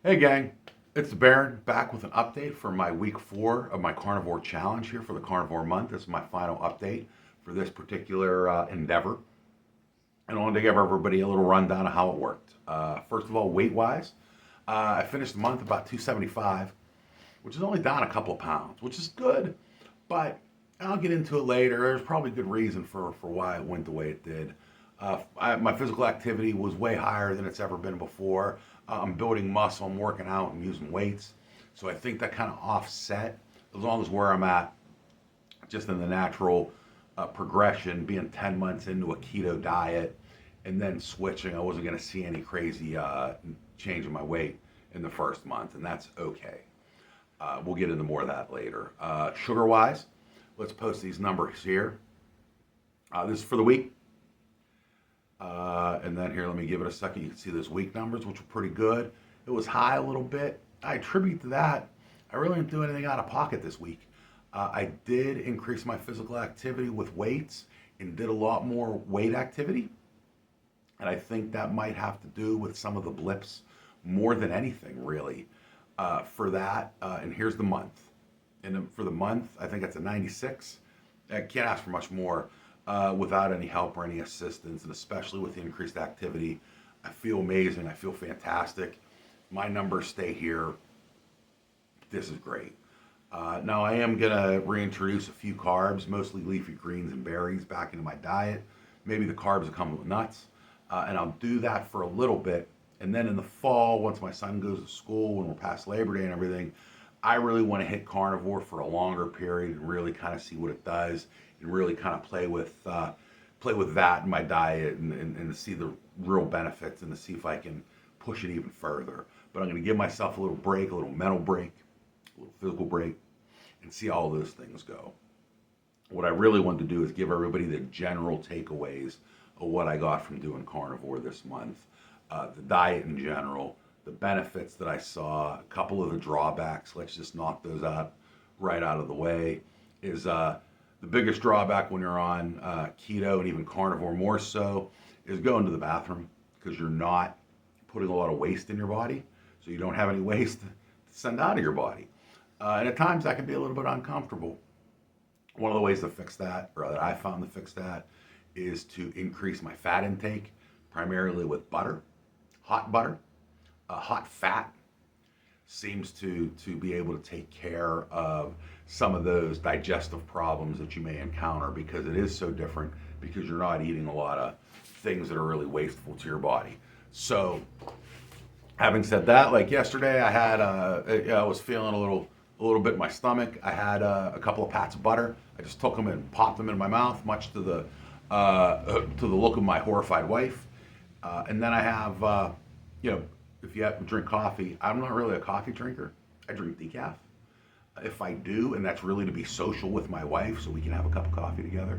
Hey gang, it's the Baron back with an update for my week 4 of my Carnivore challenge here for the Carnivore month. This is my final update for this particular endeavor. And I wanted to give everybody a little rundown of how it worked. First of all, weight wise, I finished the month about 275, which is only down a couple of pounds, which is good. But I'll get into it later. There's probably a good reason for why it went the way it did. My physical activity was way higher than it's ever been before. I'm building muscle, I'm working out, and using weights. So I think that kind of offset, as long as where I'm at, just in the natural progression, being 10 months into a keto diet and then switching, I wasn't going to see any crazy change in my weight in the first month, and that's okay. We'll get into more of that later. Sugar wise, let's post these numbers here. This is for the week. And then here, let me give it a second. You can see those week numbers, which were pretty good. It was high a little bit. I attribute to that. I really didn't do anything out of pocket this week. I did increase my physical activity with weights and did a lot more weight activity. And I think that might have to do with some of the blips more than anything, really, for that. And here's the month. And for the month, I think it's a 96. I can't ask for much more. Without any help or any assistance, and especially with the increased activity. I feel amazing. I feel fantastic. My numbers stay here. This is great. Now I am going to reintroduce a few carbs, mostly leafy greens and berries, back into my diet. Maybe the carbs will come with nuts. And I'll do that for a little bit. And then in the fall, once my son goes to school, when we're past Labor Day and everything, I really want to hit carnivore for a longer period and really kind of see what it does and really kind of play with that in my diet and to see the real benefits and to see if I can push it even further. But I'm going to give myself a little break, a little mental break, a little physical break, and see how all those things go. What I really want to do is give everybody the general takeaways of what I got from doing carnivore this month, the diet in general, the benefits that I saw, a couple of the drawbacks. Let's just knock those out right out of the way. Is the biggest drawback when you're on keto and even carnivore more so is going to the bathroom, because you're not putting a lot of waste in your body, so you don't have any waste to send out of your body. And at times that can be a little bit uncomfortable. One of the ways to fix that, or that I found to fix that, is to increase my fat intake, primarily with butter, hot fat seems to be able to take care of some of those digestive problems that you may encounter, because it is so different, because you're not eating a lot of things that are really wasteful to your body. So having said that, like yesterday I was feeling a little bit in my stomach. I had a couple of pats of butter. I just took them and popped them in my mouth, much to the look of my horrified wife. And then I have if you have to drink coffee, I'm not really a coffee drinker. I drink decaf. If I do, and that's really to be social with my wife so we can have a cup of coffee together.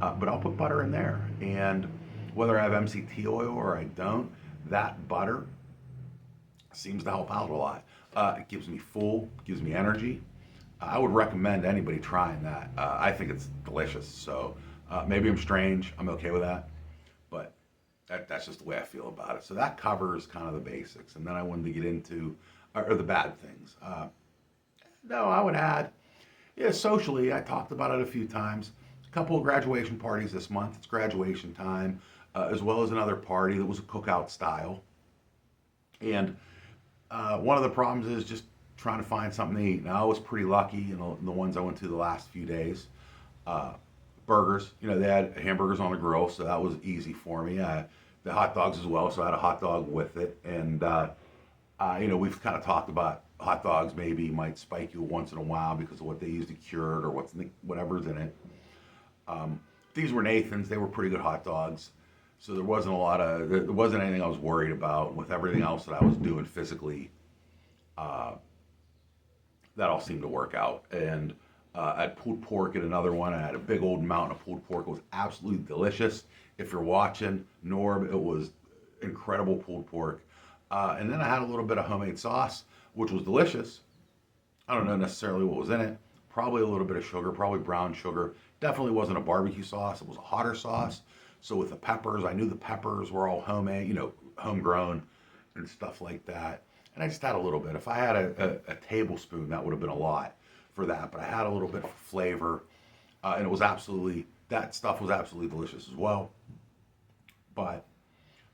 But I'll put butter in there. And whether I have MCT oil or I don't, that butter seems to help out a lot. It gives me full, gives me energy. I would recommend anybody trying that. I think it's delicious. So maybe I'm strange. I'm okay with that. But that's just the way I feel about it. So that covers kind of the basics. And then I wanted to get into the bad things. No, I would add, socially, I talked about it a few times. A couple of graduation parties this month. It's graduation time, as well as another party that was a cookout style. And one of the problems is just trying to find something to eat. Now, I was pretty lucky in the ones I went to the last few days. Burgers, they had hamburgers on the grill, so that was easy for me. The hot dogs as well, so I had a hot dog with it. And, we've kind of talked about hot dogs maybe might spike you once in a while because of what they use to cure it or whatever's in it. These were Nathan's. They were pretty good hot dogs. So there wasn't anything I was worried about. With everything else that I was doing physically, that all seemed to work out. And I had pulled pork at another one. I had a big old mountain of pulled pork. It was absolutely delicious. If you're watching, Norb, it was incredible pulled pork. And then I had a little bit of homemade sauce, which was delicious. I don't know necessarily what was in it. Probably a little bit of sugar, probably brown sugar. Definitely wasn't a barbecue sauce. It was a hotter sauce. So with the peppers, I knew the peppers were all homemade, homegrown and stuff like that. And I just had a little bit. If I had a tablespoon, that would have been a lot for that. But I had a little bit for flavor, and it was absolutely, that stuff was absolutely delicious as well. But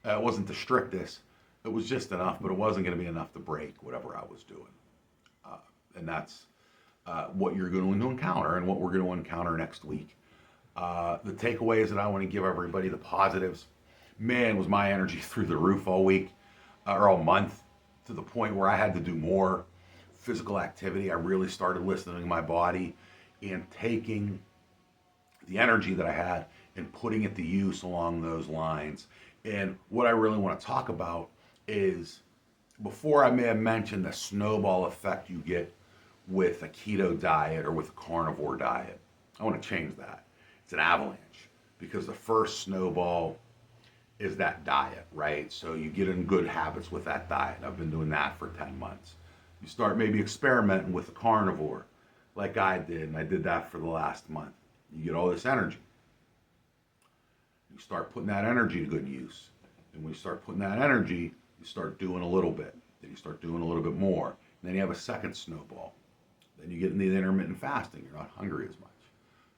it wasn't the strictest. It was just enough, but it wasn't going to be enough to break whatever I was doing. And that's what you're going to encounter and what we're going to encounter next week. The takeaways that I want to give everybody, the positives. Man, was my energy through the roof all week or all month, to the point where I had to do more physical activity. I really started listening to my body and taking the energy that I had and putting it to use along those lines. And what I really want to talk about is, before I may have mentioned the snowball effect you get with a keto diet or with a carnivore diet. I want to change that. It's an avalanche, because the first snowball is that diet, right? So you get in good habits with that diet. I've been doing that for 10 months. You start maybe experimenting with the carnivore like I did, and I did that for the last month. You get all this energy. You start putting that energy to good use. And when you start putting that energy, you start doing a little bit. Then you start doing a little bit more. And then you have a second snowball. Then you get into the intermittent fasting. You're not hungry as much.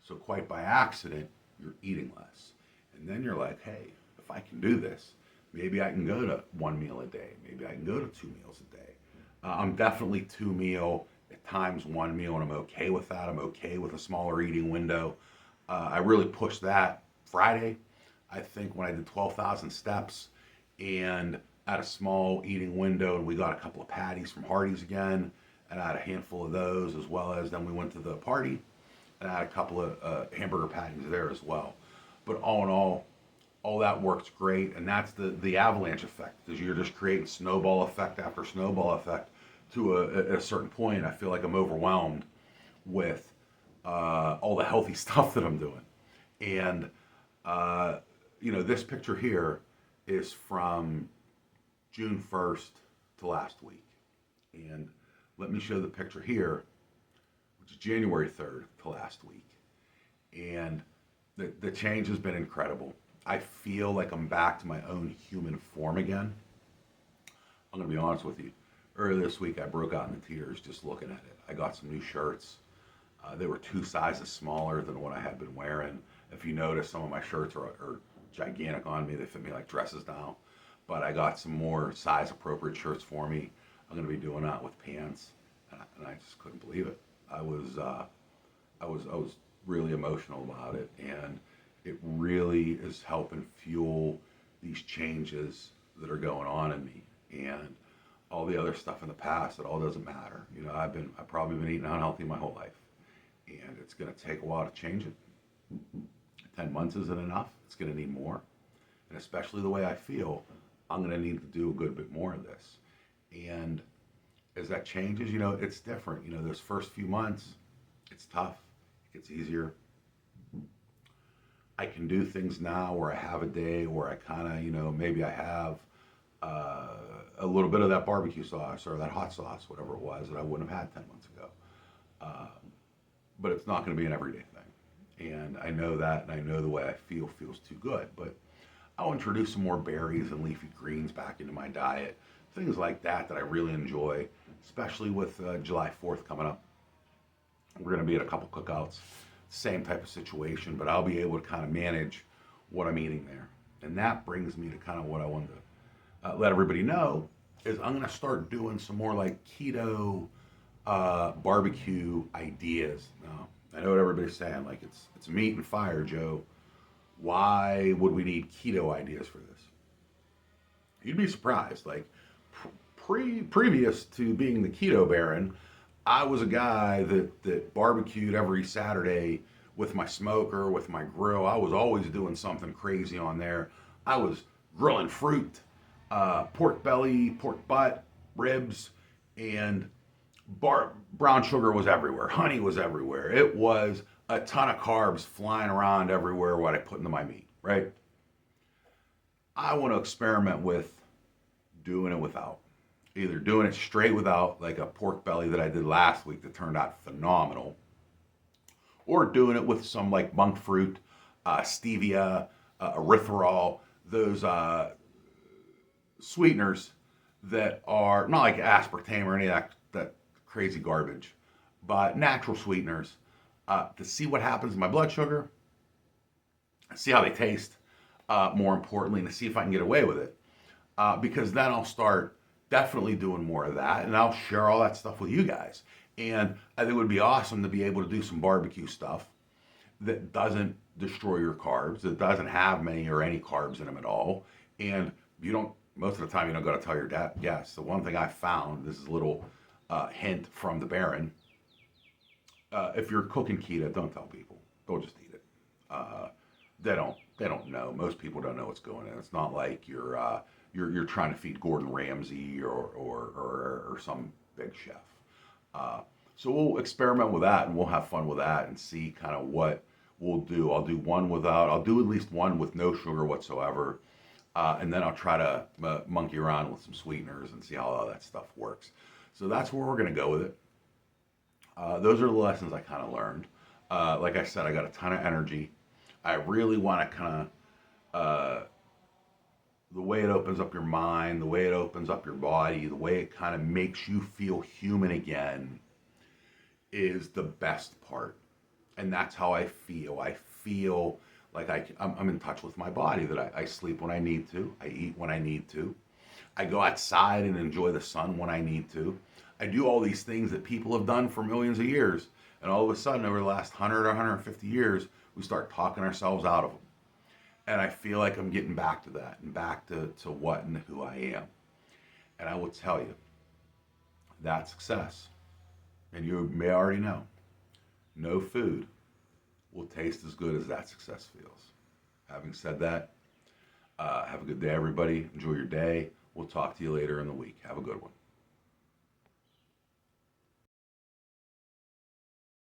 So quite by accident, you're eating less. And then you're like, hey, if I can do this, maybe I can go to 1 meal a day. Maybe I can go to 2 meals a day. I'm definitely 2 meal, at times 1 meal, and I'm okay with that. I'm okay with a smaller eating window. I really pushed that Friday, I think, when I did 12,000 steps and had a small eating window, and we got a couple of patties from Hardee's again, and I had a handful of those, as well as then we went to the party and I had a couple of hamburger patties there as well. But all in all that works great, and that's the avalanche effect, because you're just creating snowball effect after snowball effect to a certain point. I feel like I'm overwhelmed with all the healthy stuff that I'm doing. And this picture here is from June 1st to last week. And let me show the picture here, which is January 3rd to last week. And the change has been incredible. I feel like I'm back to my own human form again. I'm going to be honest with you. Earlier this week, I broke out into tears just looking at it. I got some new shirts. They were 2 sizes smaller than what I had been wearing. If you notice, some of my shirts are gigantic on me. They fit me like dresses now. But I got some more size appropriate shirts for me. I'm going to be doing that with pants, and I just couldn't believe it. I was really emotional about it, and it really is helping fuel these changes that are going on in me. And all the other stuff in the past, it all doesn't matter. I've probably been eating unhealthy my whole life, and it's going to take a while to change it. 10 months isn't enough. It's going to need more. And especially the way I feel, I'm going to need to do a good bit more of this. And as that changes, it's different. Those first few months, it's tough. It gets easier. I can do things now where I have a day where I kind of, maybe I have a little bit of that barbecue sauce or that hot sauce, whatever it was, that I wouldn't have had 10 months ago. But it's not going to be an everyday thing. And I know that, and I know the way I feel feels too good. But I'll introduce some more berries and leafy greens back into my diet. Things like that I really enjoy, especially with July 4th coming up. We're going to be at a couple cookouts, same type of situation, but I'll be able to kind of manage what I'm eating there. And that brings me to kind of what I wanted to let everybody know is I'm going to start doing some more like keto barbecue ideas. Now, I know what everybody's saying, like it's meat and fire, Joe. Why would we need keto ideas for this? You'd be surprised. Like previous to being the keto baron, I was a guy that barbecued every Saturday with my smoker, with my grill. I was always doing something crazy on there. I was grilling fruit, pork belly, pork butt, ribs, and brown sugar was everywhere. Honey was everywhere. It was a ton of carbs flying around everywhere what I put into my meat, right? I want to experiment with doing it without. Either doing it straight without, like a pork belly that I did last week that turned out phenomenal, or doing it with some like monk fruit, stevia, erythritol, those sweeteners that are not like aspartame or any of that crazy garbage, but natural sweeteners to see what happens in my blood sugar, see how they taste, more importantly, and to see if I can get away with it. Because then I'll start definitely doing more of that, and I'll share all that stuff with you guys. And I think it would be awesome to be able to do some barbecue stuff that doesn't destroy your carbs, that doesn't have many or any carbs in them at all. And you don't, most of the time, you don't got to tell your guests. The one thing I found, this is a little hint from the Baron. If you're cooking keto, don't tell people. They'll just eat it. They don't know. Most people don't know what's going in. It's not like you're trying to feed Gordon Ramsay or some big chef. So we'll experiment with that and we'll have fun with that and see kind of what we'll do. I'll do at least one with no sugar whatsoever. And then I'll try to monkey around with some sweeteners and see how all that stuff works. So that's where we're going to go with it. Those are the lessons I kind of learned. Like I said, I got a ton of energy. I really want to kind of, the way it opens up your mind, the way it opens up your body, the way it kind of makes you feel human again is the best part. And that's how I feel. I feel like I'm in touch with my body, that I sleep when I need to. I eat when I need to. I go outside and enjoy the sun when I need to. I do all these things that people have done for millions of years. And all of a sudden, over the last 100 or 150 years, we start talking ourselves out of them. And I feel like I'm getting back to that and back to what and who I am. And I will tell you, that's success. And you may already know, no food will taste as good as that success feels. Having said that, have a good day, everybody. Enjoy your day. We'll talk to you later in the week. Have a good one.